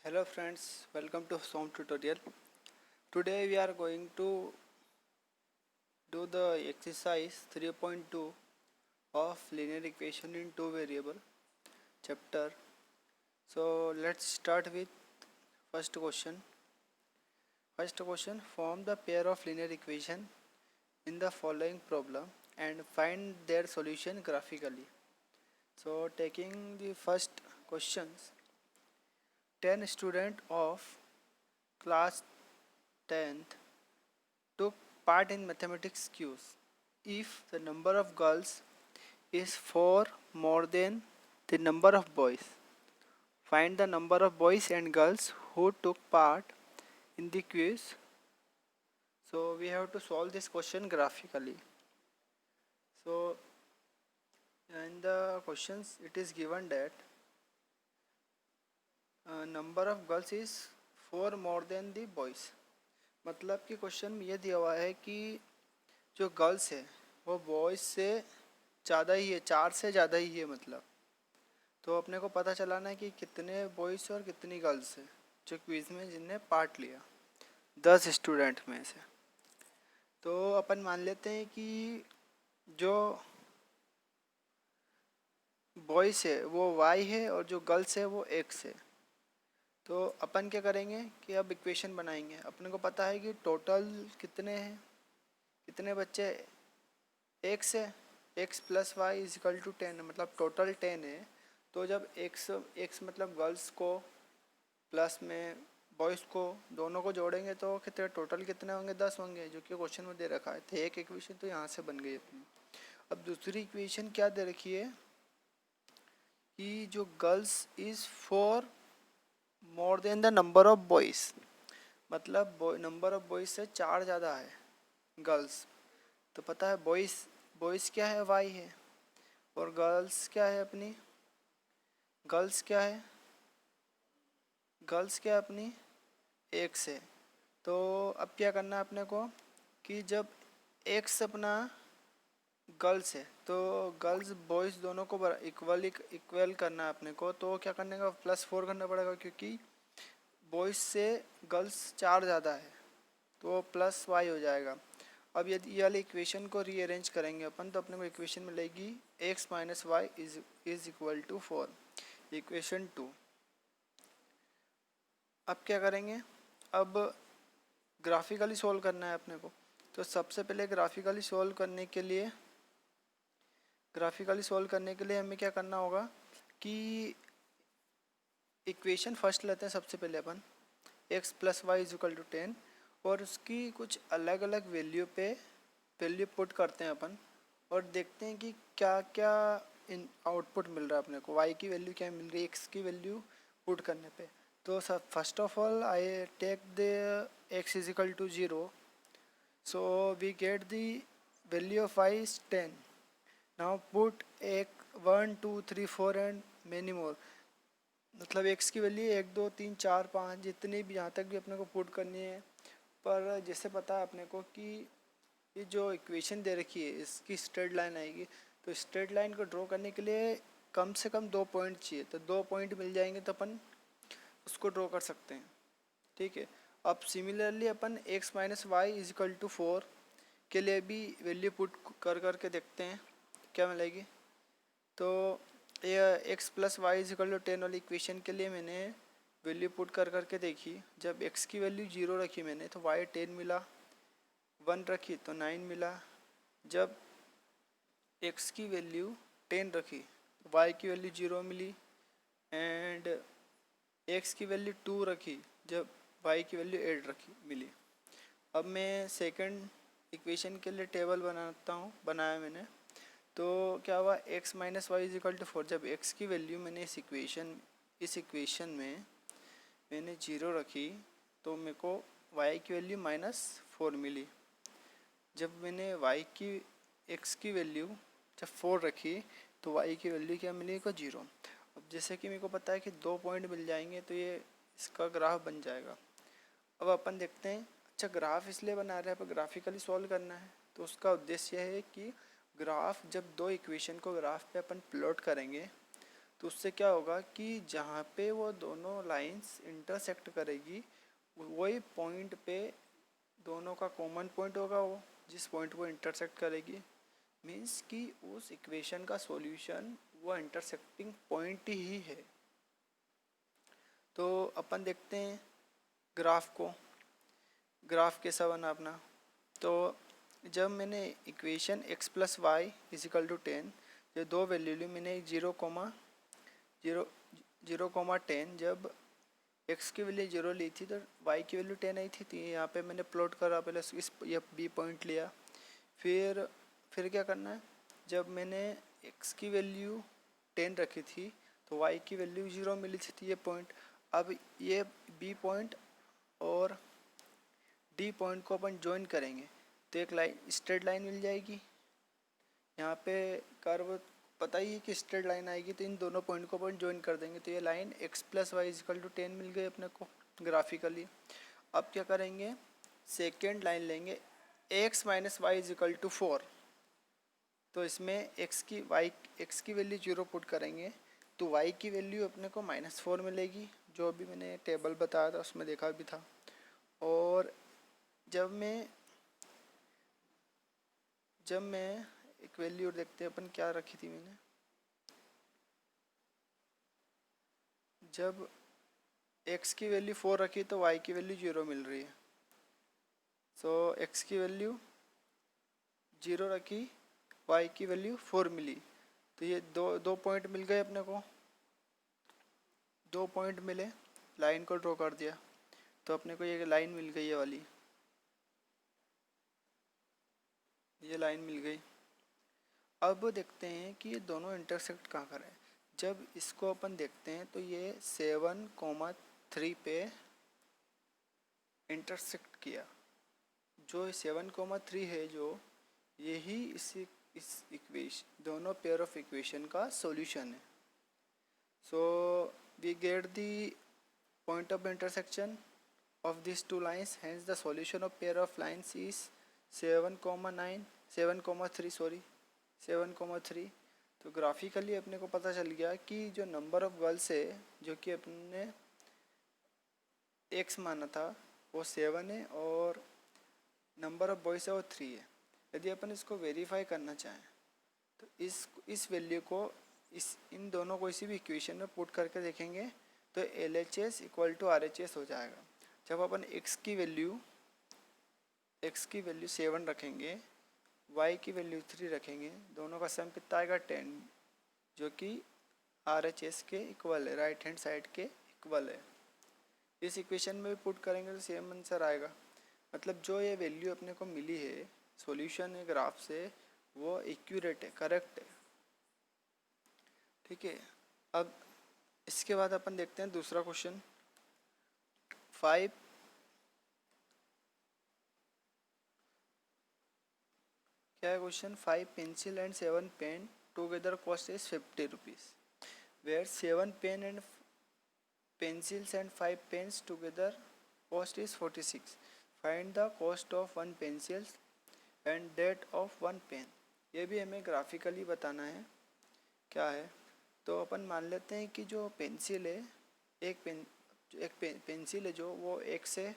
Hello friends, welcome to Som tutorial. Today we are going to do the exercise 3.2 of linear equation in two variable chapter. So let's start with first question. First question, form the pair of linear equation in the following problem and find their solution graphically. So taking the first questions, 10 students of class 10th took part in mathematics quiz. If the number of girls is 4 more than the number of boys, find the number of boys and girls who took part in the quiz. So we have to solve this question graphically. So in the questions it is given that number of girls is 4 more than the boys. मतलब कि question में ये दिया हुआ है कि जो girls है वो बॉयज़ से ज़्यादा ही है, 4 से ज़्यादा ही है मतलब। तो अपने को पता चलाना है कि कितने बॉयज़ और कितनी गर्ल्स है जो क्विज़ में जिनने पार्ट लिया 10 स्टूडेंट में से। तो अपन मान लेते हैं कि जो बॉयज़ है वो y है और जो गर्ल्स है वो x है। तो अपन क्या करेंगे कि अब इक्वेशन बनाएंगे। अपने को पता है कि टोटल कितने हैं, कितने बच्चे x है, x plus Y is equal to 10, मतलब टोटल 10 है। तो जब x मतलब गर्ल्स को प्लस में बॉयज़ को दोनों को जोड़ेंगे तो कितने टोटल कितने होंगे, 10 होंगे, जो कि क्वेश्चन में दे रखा है। तो एक इक्वेशन तो यहाँ से बन गई अपनी। अब दूसरी इक्वेशन क्या दे रखी है कि जो girls is 4 more than the number of boys, मतलब नंबर ऑफ बॉयज़ से 4 ज़्यादा है गर्ल्स। तो पता है बॉयज़ क्या है, वाई है, और गर्ल्स क्या है अपनी, गर्ल्स क्या है अपनी एक्स है। तो अब क्या करना है अपने को कि जब एक्स अपना गर्ल्स है तो गर्ल्स बॉयज़ दोनों को इक्वल करना है अपने को। तो क्या करने का, +4 करना पड़ेगा, क्योंकि बॉयज़ से गर्ल्स 4 ज़्यादा है तो प्लस वाई हो जाएगा। अब यदि ये वाली इक्वेशन को रीअरेंज करेंगे अपन तो अपने को इक्वेशन मिलेगी x minus Y is equal to 4, equation 2। अब क्या करेंगे, अब ग्राफिकली सोल्व करना है अपने को। तो सबसे पहले ग्राफिकली सोल्व करने के लिए हमें क्या करना होगा कि इक्वेशन फर्स्ट लेते हैं सबसे पहले अपन, x plus Y is equal to 10, और उसकी कुछ अलग अलग वैल्यू पुट करते हैं अपन और देखते हैं कि क्या क्या इन आउटपुट मिल रहा है अपने को। y की वैल्यू क्या मिल रही है x की वैल्यू पुट करने पे। तो first of all I take the x is equal to 0, so we get the value of y is 10. now put 1 2 3 4 and many more, मतलब x की वैल्यू 1 2 3 4 5 जितनी भी यहाँ तक भी अपने को पुट करनी है। पर जैसे पता है अपने को कि ये जो इक्वेशन दे रखी है इसकी स्ट्रेट लाइन आएगी, तो स्ट्रेट लाइन को ड्रॉ करने के लिए कम से कम 2 पॉइंट चाहिए। तो 2 पॉइंट मिल जाएंगे तो अपन उसको ड्रॉ कर सकते हैं, ठीक है। अब सिमिलरली अपन x minus Y is equal to 4 के लिए भी वैल्यू पुट करके देखते हैं क्या मिलेगी। तो ये x plus Y is equal to 10 वाली इक्वेशन के लिए मैंने वैल्यू पुट करके देखी। जब x की वैल्यू 0 रखी मैंने तो y 10 मिला, 1 रखी तो 9 मिला। जब x की वैल्यू 10 रखी तो y की वैल्यू 0 मिली, एंड x की वैल्यू 2 रखी जब y की वैल्यू 8 मिली। अब मैं सेकंड इक्वेशन के लिए टेबल बनाया मैंने। तो क्या हुआ, x minus Y is equal to 4, जब x की वैल्यू मैंने इस इक्वेशन में मैंने 0 रखी तो मेरे को y की वैल्यू -4 मिली। जब मैंने x की वैल्यू जब 4 रखी तो y की वैल्यू क्या मिली को 0। अब जैसे कि मेरे को पता है कि 2 पॉइंट मिल जाएंगे तो ये इसका ग्राफ बन जाएगा। अब अपन देखते हैं, अच्छा ग्राफ इसलिए बना रहे हैं पर ग्राफिकली सॉल्व करना है। तो उसका उद्देश्य है कि ग्राफ जब दो इक्वेशन को ग्राफ पे अपन प्लॉट करेंगे तो उससे क्या होगा कि जहाँ पे वो दोनों लाइंस इंटरसेक्ट करेगी वही पॉइंट पे दोनों का कॉमन पॉइंट होगा, वो जिस पॉइंट को इंटरसेक्ट करेगी। मीन्स कि उस इक्वेशन का सॉल्यूशन वो इंटरसेक्टिंग पॉइंट ही है। तो अपन देखते हैं ग्राफ को, ग्राफ कैसा बना अपना। तो जब मैंने equation x plus Y is equal to 10, जो दो वैल्यू ली मैंने 0,10, जब x की वैल्यू 0 ली थी तो y की वैल्यू 10 आई थी। तो यहाँ पे मैंने प्लॉट करा, पहले इस ये b पॉइंट लिया। फिर क्या करना है, जब मैंने x की वैल्यू 10 रखी थी तो y की वैल्यू 0 मिली थी, ये पॉइंट। अब ये b पॉइंट और d पॉइंट को अपन ज्वाइन करेंगे तो एक लाइन, स्ट्रेट लाइन मिल जाएगी। यहाँ पे कर्व पता ही है कि स्ट्रेट लाइन आएगी, तो इन दोनों पॉइंट को अपन ज्वाइन कर देंगे। तो ये line x plus Y is equal to 10 मिल गई अपने को ग्राफिकली। अब क्या करेंगे, सेकेंड लाइन लेंगे x minus Y is equal to 4। तो इसमें x की वैल्यू 0 पुट करेंगे तो y की वैल्यू अपने को -4 मिलेगी, जो अभी मैंने टेबल बताया था उसमें देखा भी था। और जब मैं एक वैल्यू देखते हैं अपन क्या रखी थी मैंने, जब x की वैल्यू 4 रखी तो y की वैल्यू 0 मिल रही है। सो x की वैल्यू 0 रखी, y की वैल्यू 4 मिली। तो ये दो पॉइंट मिल गए अपने को, 2 पॉइंट मिले, लाइन को ड्रॉ कर दिया तो अपने को ये लाइन मिल गई, ये वाली ये लाइन मिल गई। अब देखते हैं कि ये दोनों इंटरसेक्ट कहाँ कर रहे हैं। जब इसको अपन देखते हैं तो ये 7,3 पे इंटरसेक्ट किया। जो 7,3 है, जो यही इस इक्वेशन, दोनों पेयर ऑफ इक्वेशन का सॉल्यूशन है। So we get the point of intersection of these two lines, hence the solution of pair of lines is 7,3। तो ग्राफिकली अपने को पता चल गया कि जो नंबर ऑफ गर्ल्स है, जो कि अपने x माना था, वो 7 है और नंबर ऑफ बॉयज़ है वो 3 है। यदि अपन इसको वेरीफाई करना चाहें तो इस वैल्यू को इन दोनों को इसी भी इक्वेशन में पुट करके देखेंगे तो LHS इक्वल टू RHS हो जाएगा। जब अपन x की वैल्यू 7 रखेंगे, y की वैल्यू 3 रखेंगे, दोनों का सम कितना आएगा 10, जो कि RHS के इक्वल है, राइट हैंड साइड के इक्वल है। इस इक्वेशन में भी पुट करेंगे तो सेम आंसर आएगा। मतलब जो ये वैल्यू अपने को मिली है सॉल्यूशन है ग्राफ से, वो एक्यूरेट है, करेक्ट है। ठीक है। अब इसके बाद अपन देखते हैं दूसरा क्वेश्चन। 5 क्या है question, 5 pencil and 7 pen together cost is 50 rupees, where 7 pen and pencils and 5 pens together cost is 46. Find the cost of 1 pencil and that of 1 pen. ये भी हमें ग्राफिकली बताना है क्या है। तो अपन मान लेते हैं कि जो पेंसिल है, एक पेंसिल है जो वो x है,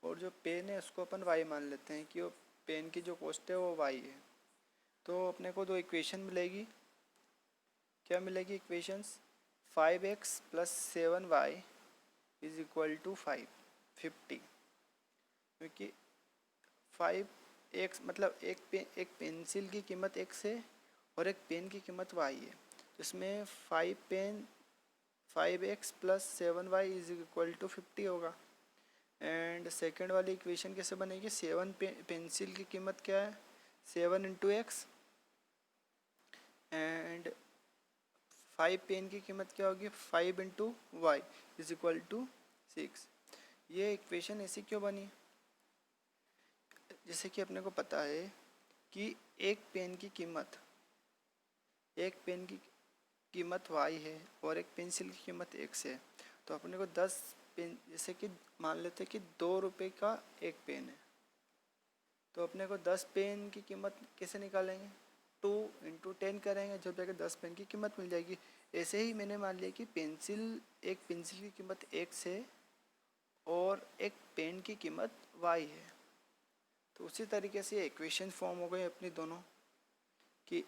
और जो पेन है उसको अपन y मान लेते हैं कि वो पेन की जो कॉस्ट है वो y है। तो अपने को दो इक्वेशन मिलेगी, क्या मिलेगी equations, 5x plus 7y is equal to 50, क्योंकि 5x मतलब एक पेंसिल की कीमत x है और एक पेन की कीमत y है। तो इसमें 5x plus 7y is equal to 50 होगा। एंड सेकेंड वाली इक्वेशन कैसे बनेगी, 7 पेंसिल की कीमत क्या है, 7 इंटू एक्स, एंड 5 पेन की कीमत क्या होगी, 5 into Y is equal to 6। ये इक्वेशन ऐसी क्यों बनी, जैसे कि अपने को पता है कि एक पेन की कीमत y है और एक पेंसिल की कीमत x है। तो अपने को 10 पेन, जैसे कि मान लेते हैं कि 2 रुपये का एक पेन है, तो अपने को 10 पेन की कीमत कैसे निकालेंगे, 2 इंटू 10 करेंगे, जब जाके 10 पेन की कीमत मिल जाएगी। ऐसे ही मैंने मान लिया कि एक पेंसिल की कीमत x है और एक पेन की कीमत y है। तो उसी तरीके से इक्वेशन फॉर्म हो गए अपनी दोनों कि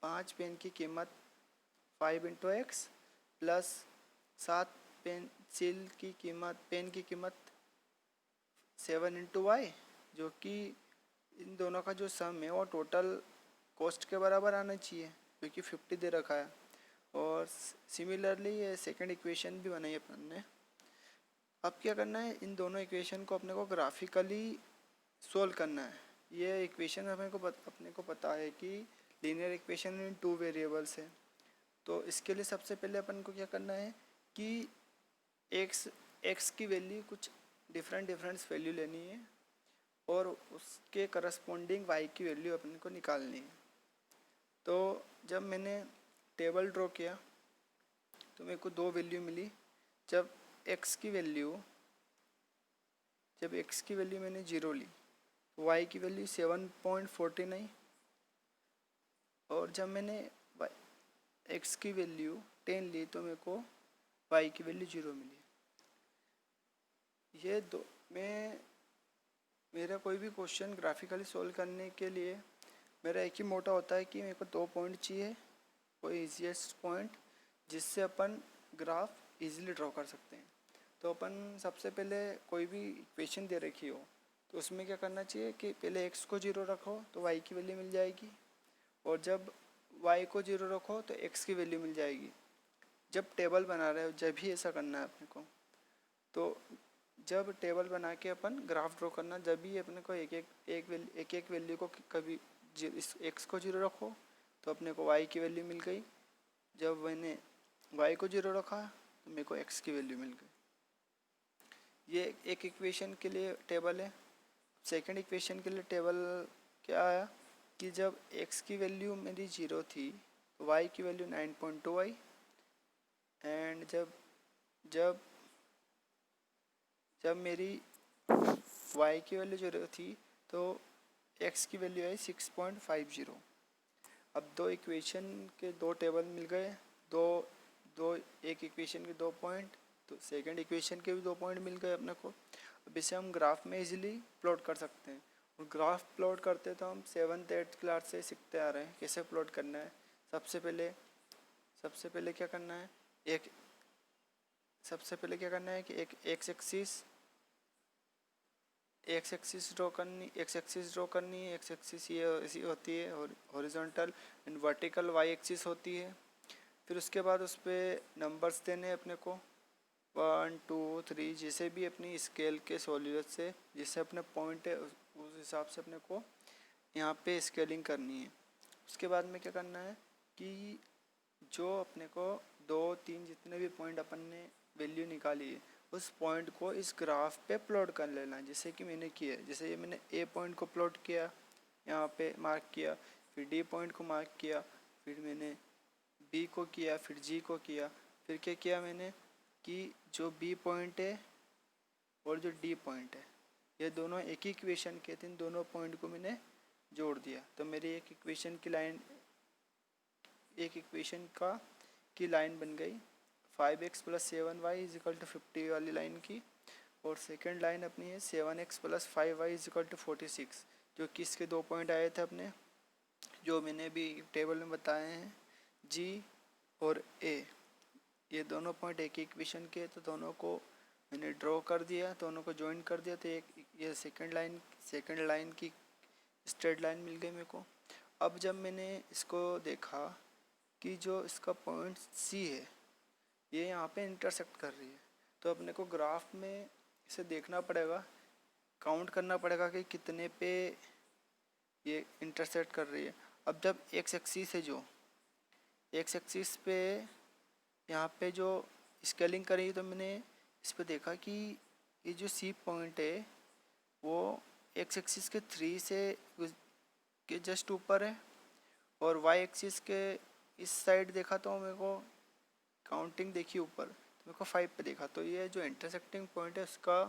5 पेन की कीमत 5 इंटू एक्स प्लस 7 पेन की कीमत 7 इंटू वाई, जो कि इन दोनों का जो सम है वो टोटल कॉस्ट के बराबर आना चाहिए क्योंकि 50 दे रखा है। और सिमिलरली ये सेकंड इक्वेशन भी बनाई अपन ने। अब क्या करना है, इन दोनों इक्वेशन को अपने को ग्राफिकली सोल्व करना है। ये इक्वेशन अपने को पता है कि लीनियर इक्वेशन इन 2 वेरिएबल्स है। तो इसके लिए सबसे पहले अपन को क्या करना है कि एक्स की वैल्यू कुछ डिफरेंट वैल्यू लेनी है और उसके करस्पॉन्डिंग वाई की वैल्यू अपन को निकालनी है। तो जब मैंने टेबल ड्रॉ किया तो मेरे को 2 वैल्यू मिली। जब एक्स की वैल्यू मैंने 0 ली तो वाई की वैल्यू 7.49, और जब मैंने एक्स की वैल्यू 10 ली तो मेरे को वाई की वैल्यू 0 मिली। ये दो मेरा कोई भी क्वेश्चन ग्राफिकली सॉल्व करने के लिए मेरा एक ही मोटा होता है कि मेरे को 2 पॉइंट चाहिए, कोई इजीएस्ट पॉइंट जिससे अपन ग्राफ इजीली ड्रॉ कर सकते हैं। तो अपन सबसे पहले कोई भी इक्वेशन दे रखी हो तो उसमें क्या करना चाहिए कि पहले x को 0 रखो तो y की वैल्यू मिल जाएगी, और जब y को 0 रखो तो x की वैल्यू मिल जाएगी। जब टेबल बना रहे हो जब भी ऐसा करना है अपने को। तो जब टेबल बना के अपन ग्राफ ड्रॉ करना, जब भी अपने को एक वैल्यू को कभी इस x को 0 रखो तो अपने को y की वैल्यू मिल गई। जब मैंने y को 0 रखा तो मेरे को x की वैल्यू मिल गई। ये एक इक्वेशन के लिए टेबल है। सेकंड इक्वेशन के लिए टेबल क्या आया कि जब x की वैल्यू मेरी 0 थी तो y की वैल्यू 9.2 आई, एंड जब मेरी y की वैल्यू 0 थी तो x की वैल्यू आई 6.50। अब दो इक्वेशन के 2 टेबल मिल गए, एक इक्वेशन के 2 पॉइंट, तो सेकंड इक्वेशन के भी 2 पॉइंट मिल गए अपने को। अब इसे हम ग्राफ में इजीली प्लॉट कर सकते हैं। और ग्राफ प्लॉट करते तो हम 7th-8th क्लास से सीखते आ रहे हैं कैसे प्लॉट करना है। सबसे पहले क्या करना है कि एक एक्स एक्सिस ड्रॉ करनी है। एक्स एक्सिस ये ऐसी होती है, horizontal and vertical Y axis होती है। फिर उसके बाद उस पर नंबर्स देने हैं अपने को 1 2 3, जैसे भी अपनी स्केल के सहूलियत से जिससे अपने पॉइंट है उस हिसाब से अपने को यहाँ पे स्केलिंग करनी है। उसके बाद में क्या करना है कि जो अपने को 2-3 जितने भी पॉइंट अपन ने वैल्यू निकाली है उस पॉइंट को इस ग्राफ पे प्लॉट कर लेना है, जैसे कि मैंने किया है। जैसे ये मैंने ए पॉइंट को प्लॉट किया, यहाँ पे मार्क किया, फिर डी पॉइंट को मार्क किया, फिर मैंने बी को किया, फिर जी को किया, फिर क्या किया मैंने कि जो बी पॉइंट है और जो डी पॉइंट है ये दोनों एक ही इक्वेशन के थे, इन दोनों पॉइंट को मैंने जोड़ दिया। तो मेरी एक इक्वेशन की लाइन बन गई 5x + 7y = 50 वाली लाइन की। और सेकंड लाइन अपनी है 7x + 5y = 46, जो कि इसके 2 पॉइंट आए थे अपने, जो मैंने भी टेबल में बताए हैं, G और A। ये दोनों पॉइंट एक ही इक्वेशन के, तो दोनों को मैंने ड्रॉ कर दिया, दोनों को ज्वाइन कर दिया, तो ये सेकंड लाइन की स्ट्रेट लाइन मिल गई मेरे को। अब जब मैंने इसको देखा कि जो इसका पॉइंट C है ये यहाँ पे इंटरसेक्ट कर रही है, तो अपने को ग्राफ में इसे देखना पड़ेगा, काउंट करना पड़ेगा कि कितने पे ये इंटरसेक्ट कर रही है। अब जब एक्स एक्सिस पे यहाँ पे जो स्केलिंग करी तो मैंने इस पे देखा कि ये जो सी पॉइंट है वो एक्स एक्सिस के 3 से के जस्ट ऊपर है, और वाई एक्सिस के इस साइड देखा तो मेरे को काउंटिंग देखी ऊपर तो मेरे को 5 पे देखा। तो ये जो इंटरसेक्टिंग पॉइंट है उसका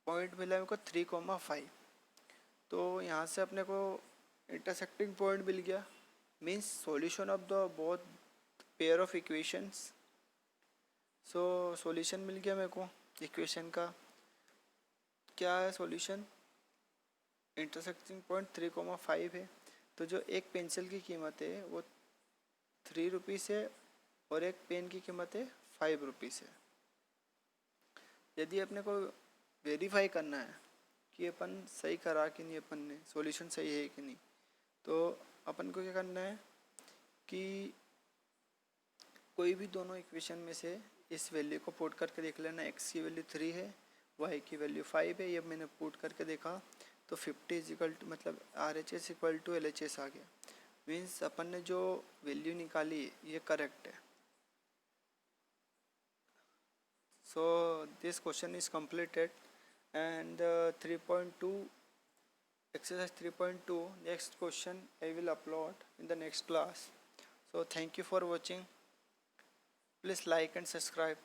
पॉइंट मिला मेरे को 3,5। तो यहाँ से अपने को इंटरसेक्टिंग पॉइंट मिल गया। means solution of the both pair of equations. So solution मिल गया मेरे को इक्वेशन का। क्या है सॉल्यूशन? इंटरसेक्टिंग पॉइंट 3,5 है। तो जो एक पेंसिल की कीमत है वो 3 रुपीज़ है और एक पेन की कीमत है 5 रुपीज़ है। यदि अपने को वेरीफाई करना है कि अपन सही करा कि नहीं, अपन ने सॉल्यूशन सही है कि नहीं, तो अपन को क्या करना है कि कोई भी दोनों इक्वेशन में से इस वैल्यू को पुट करके देख लेना। x की वैल्यू 3 है, y की वैल्यू 5 है। ये मैंने पुट करके देखा तो 50 इजिकल टू मतलब RHS इक्वल टू LHS आ गया। मीन्स अपन ने जो वैल्यू निकाली ये करेक्ट है। So this question is completed and 3.2 exercise 3.2 next question I will upload in the next class. So thank you for watching. Please like and subscribe.